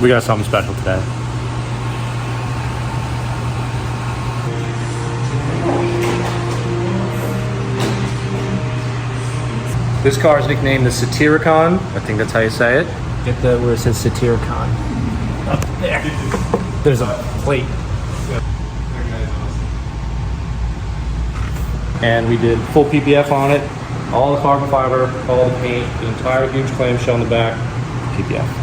We got something special today. This car is nicknamed the Satyricon. I think that's how you say it. Get the where it says Satyricon. Up there. There's a plate. And we did full PPF on it. All the carbon fiber, all the paint, the entire huge clamshell in the back, PPF.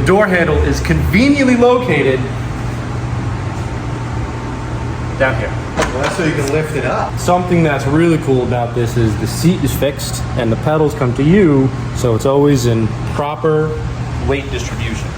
Door handle is conveniently located down here. Well, that's so you can lift it up. Something that's really cool about this is the seat is fixed and the pedals come to you, so it's always in proper weight distribution.